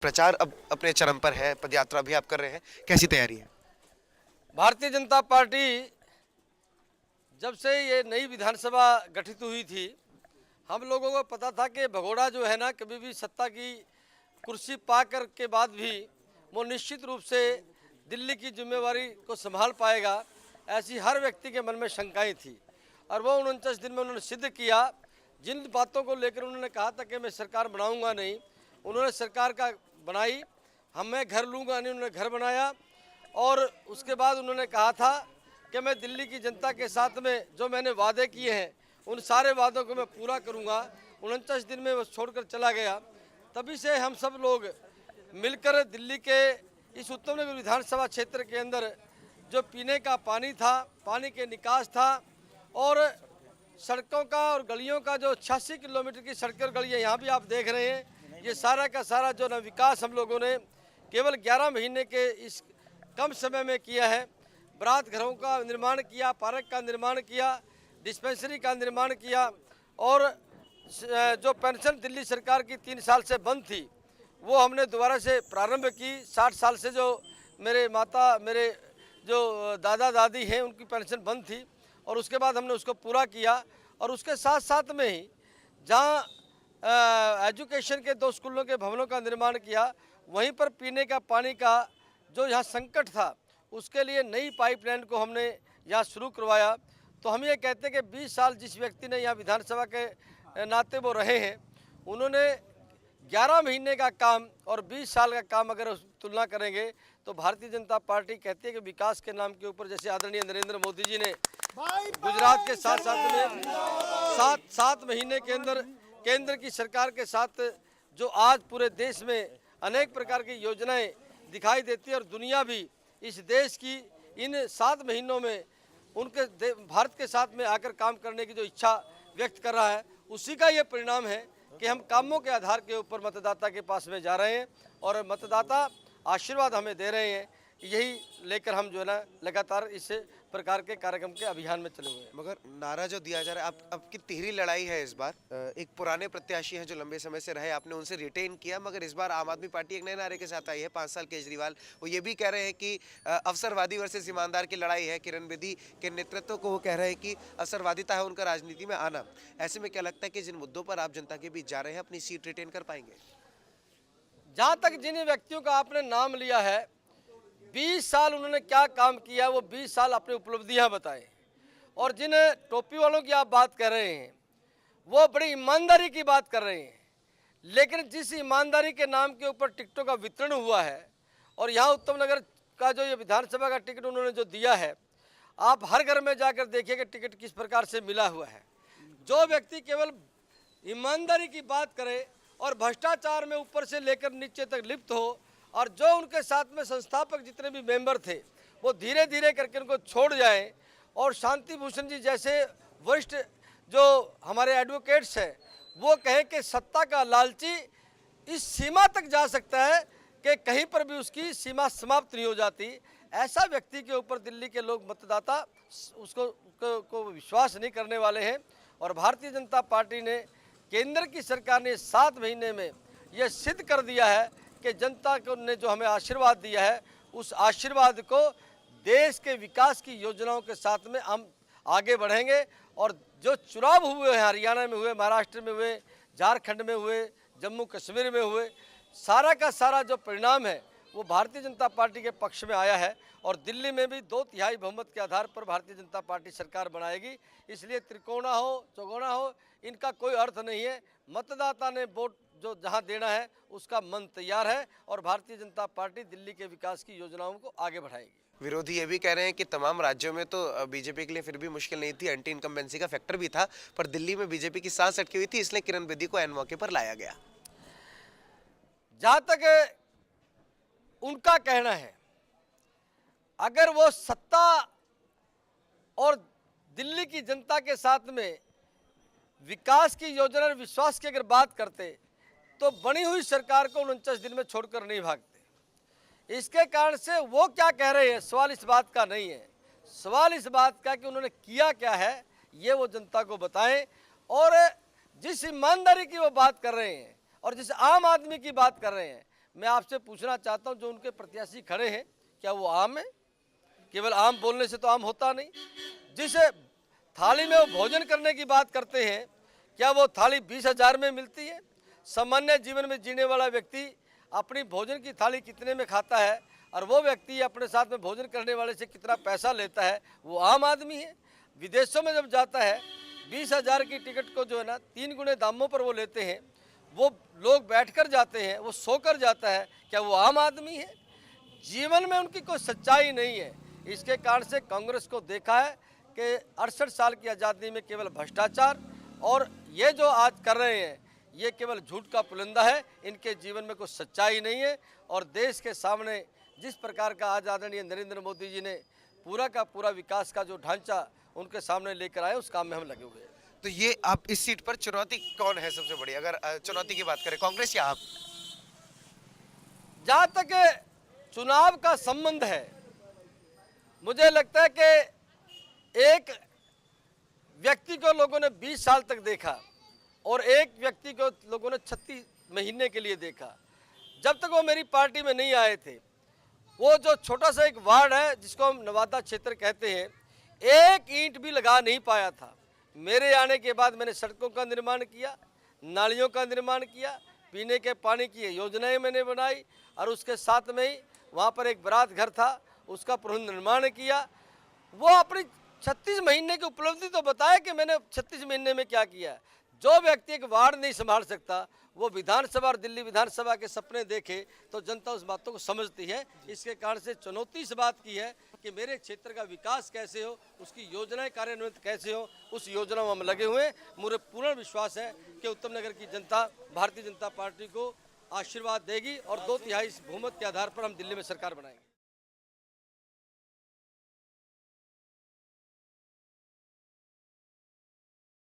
प्रचार अब अपने चरम पर है, पदयात्रा भी आप कर रहे हैं, कैसी तैयारी है? भारतीय जनता पार्टी जब से ये नई विधानसभा गठित हुई थी, हम लोगों को पता था कि भगोड़ा जो है ना, कभी भी सत्ता की कुर्सी पाकर के बाद भी वो निश्चित रूप से दिल्ली की जिम्मेवारी को संभाल पाएगा, ऐसी हर व्यक्ति के मन में शंकाएं थी। और वो 49 दिन में उन्होंने सिद्ध किया। जिन बातों को लेकर उन्होंने कहा था कि मैं सरकार बनाऊंगा नहीं, उन्होंने सरकार का बनाई। मैं घर लूँगा नहीं, उन्होंने घर बनाया। और उसके बाद उन्होंने कहा था कि मैं दिल्ली की जनता के साथ में जो मैंने वादे किए हैं उन सारे वादों को मैं पूरा करूंगा। 49 दिन में वो छोड़कर चला गया। तभी से हम सब लोग मिलकर दिल्ली के इस उत्तम नगर विधानसभा क्षेत्र के अंदर जो पीने का पानी था, पानी के निकास था और सड़कों का और गलियों का जो 86 किलोमीटर की सड़कें और गलियाँ यहाँ भी आप देख रहे हैं, ये सारा का सारा जो ना विकास हम लोगों ने केवल 11 महीने के इस कम समय में किया है। बरात घरों का निर्माण किया, पार्क का निर्माण किया, डिस्पेंसरी का निर्माण किया और जो पेंशन दिल्ली सरकार की 3 साल से बंद थी वो हमने दोबारा से प्रारंभ की। 60 साल से जो मेरे जो दादा दादी हैं उनकी पेंशन बंद थी और उसके बाद हमने उसको पूरा किया। और उसके साथ साथ में ही जहाँ एजुकेशन के 2 स्कूलों के भवनों का निर्माण किया, वहीं पर पीने का पानी का जो यहाँ संकट था उसके लिए नई पाइपलाइन को हमने यहाँ शुरू करवाया। तो हम ये कहते हैं कि 20 साल जिस व्यक्ति ने यहाँ विधानसभा के नाते वो रहे हैं, उन्होंने 11 महीने का काम और 20 साल का काम अगर तुलना करेंगे तो भारतीय जनता पार्टी कहती है कि विकास के नाम के ऊपर, जैसे आदरणीय नरेंद्र मोदी जी ने गुजरात के साथ साथ में 7 महीने के अंदर केंद्र की सरकार के साथ जो आज पूरे देश में अनेक प्रकार की योजनाएं दिखाई देती है और दुनिया भी इस देश की इन 7 महीनों में उनके भारत के साथ में आकर काम करने की जो इच्छा व्यक्त कर रहा है, उसी का ये परिणाम है कि हम कामों के आधार के ऊपर मतदाता के पास में जा रहे हैं और मतदाता आशीर्वाद हमें दे रहे हैं। यही लेकर हम जो है ना लगातार इस प्रकार के कार्यक्रम के अभियान में चले हुए हैं। मगर नारा जो दिया जा रहा है, अब की तिहरी लड़ाई है इस बार। एक पुराने प्रत्याशी हैं जो लंबे समय से रहे, आपने उनसे रिटेन किया, मगर इस बार आम आदमी पार्टी एक नए नारे के साथ आई है, 5 साल केजरीवाल। वो ये भी कह रहे हैं कि अवसरवादी वर्सेस ईमानदार की लड़ाई है। किरण बेदी के नेतृत्व को वो कह रहे हैं कि अवसरवादिता है उनका राजनीति में आना। ऐसे में क्या लगता है कि जिन मुद्दों पर आप जनता के बीच जा रहे हैं, अपनी सीट रिटेन कर पाएंगे? जहाँ तक जिन व्यक्तियों का आपने नाम लिया है, 20 साल उन्होंने क्या काम किया, वो 20 साल अपनी उपलब्धियां बताएं। और जिन टोपी वालों की आप बात कर रहे हैं वो बड़ी ईमानदारी की बात कर रहे हैं, लेकिन जिस ईमानदारी के नाम के ऊपर टिकटों का वितरण हुआ है और यहाँ उत्तम नगर का जो ये विधानसभा का टिकट उन्होंने जो दिया है, आप हर घर में जाकर देखिए कि टिकट किस प्रकार से मिला हुआ है। जो व्यक्ति केवल ईमानदारी की बात करे और भ्रष्टाचार में ऊपर से लेकर नीचे तक लिप्त हो और जो उनके साथ में संस्थापक जितने भी मेंबर थे वो धीरे धीरे करके उनको छोड़ जाएं और शांति भूषण जी जैसे वरिष्ठ जो हमारे एडवोकेट्स हैं वो कहें कि सत्ता का लालची इस सीमा तक जा सकता है कि कहीं पर भी उसकी सीमा समाप्त नहीं हो जाती, ऐसा व्यक्ति के ऊपर दिल्ली के लोग मतदाता को विश्वास नहीं करने वाले हैं। और भारतीय जनता पार्टी ने, केंद्र की सरकार ने 7 महीने में यह सिद्ध कर दिया है कि जनता को ने जो हमें आशीर्वाद दिया है, उस आशीर्वाद को देश के विकास की योजनाओं के साथ में हम आगे बढ़ेंगे। और जो चुनाव हुए हैं, हरियाणा में हुए, महाराष्ट्र में हुए, झारखंड में हुए, जम्मू कश्मीर में हुए, सारा का सारा जो परिणाम है वो भारतीय जनता पार्टी के पक्ष में आया है। और दिल्ली में भी 2/3 बहुमत के आधार पर भारतीय जनता पार्टी सरकार बनाएगी। इसलिए त्रिकोणा हो चौगुना हो, इनका कोई अर्थ नहीं है। मतदाता ने वोट जो जहां देना है उसका मन तैयार है और भारतीय जनता पार्टी दिल्ली के विकास की योजनाओं को आगे बढ़ाएगी। विरोधी ये भी कह रहे हैं कि तमाम राज्यों में तो बीजेपी के लिए फिर भी मुश्किल नहीं थी, एंटी इनकम्बेंसी का फैक्टर भी था, पर दिल्ली में बीजेपी की सांस अटकी हुई थी, इसलिए किरण बेदी को ऐन मौके पर लाया गया। जहां तक उनका कहना है, अगर वो सत्ता और दिल्ली की जनता के साथ में विकास की योजना और विश्वास की अगर बात करते तो बनी हुई सरकार को 49 दिन में छोड़कर नहीं भागते। इसके कारण से वो क्या कह रहे हैं, सवाल इस बात का नहीं है। सवाल इस बात का कि उन्होंने किया क्या है, ये वो जनता को बताएं। और जिस ईमानदारी की वो बात कर रहे हैं और जिस आम आदमी की बात कर रहे हैं, मैं आपसे पूछना चाहता हूं, जो उनके प्रत्याशी खड़े हैं क्या वो आम है? केवल आम बोलने से तो आम होता नहीं। जिस थाली में वो भोजन करने की बात करते हैं, क्या वो थाली 20,000 में मिलती है? सामान्य जीवन में जीने वाला व्यक्ति अपनी भोजन की थाली कितने में खाता है और वो व्यक्ति अपने साथ में भोजन करने वाले से कितना पैसा लेता है, वो आम आदमी है। विदेशों में जब जाता है 20,000 की टिकट को जो है ना 3 गुने दामों पर वो लेते हैं, वो लोग बैठकर जाते हैं, वो सोकर जाता है, क्या वो आम आदमी है? जीवन में उनकी कोई सच्चाई नहीं है। इसके कारण से कांग्रेस को देखा है कि 68 साल की आज़ादी में केवल भ्रष्टाचार और ये जो आज कर रहे हैं ये केवल झूठ का पुलिंदा है। इनके जीवन में कोई सच्चाई नहीं है और देश के सामने जिस प्रकार का आज आदरणीय नरेंद्र मोदी जी ने पूरा का पूरा विकास का जो ढांचा उनके सामने लेकर आए, उस काम में हम लगे हुए हैं। तो ये आप इस सीट पर चुनौती कौन है सबसे बड़ी, अगर चुनौती की बात करें, कांग्रेस या आप? जहाँ तक चुनाव का संबंध है, मुझे लगता है कि एक व्यक्ति को लोगों ने 20 साल तक देखा और एक व्यक्ति को लोगों ने 36 महीने के लिए देखा। जब तक वो मेरी पार्टी में नहीं आए थे, वो जो छोटा सा एक वार्ड है जिसको हम नवादा क्षेत्र कहते हैं, एक ईंट भी लगा नहीं पाया था। मेरे आने के बाद मैंने सड़कों का निर्माण किया, नालियों का निर्माण किया, पीने के पानी की योजनाएं मैंने बनाई और उसके साथ में ही वहाँ पर एक बारात घर था, उसका पुनर्निर्माण किया। वो अपनी 36 महीने की उपलब्धि तो बताया कि मैंने 36 महीने में क्या किया। जो व्यक्ति एक वार्ड नहीं संभाल सकता, वो विधानसभा और दिल्ली विधानसभा के सपने देखे तो जनता उस बातों को समझती है। इसके कारण से चुनौती इस बात की है कि मेरे क्षेत्र का विकास कैसे हो, उसकी योजनाएं कार्यान्वित कैसे हो, उस योजना में हम लगे हुए हैं। मुझे पूर्ण विश्वास है कि उत्तम नगर की जनता भारतीय जनता पार्टी को आशीर्वाद देगी और 2/3 बहुमत के आधार पर हम दिल्ली में सरकार बनाएंगे।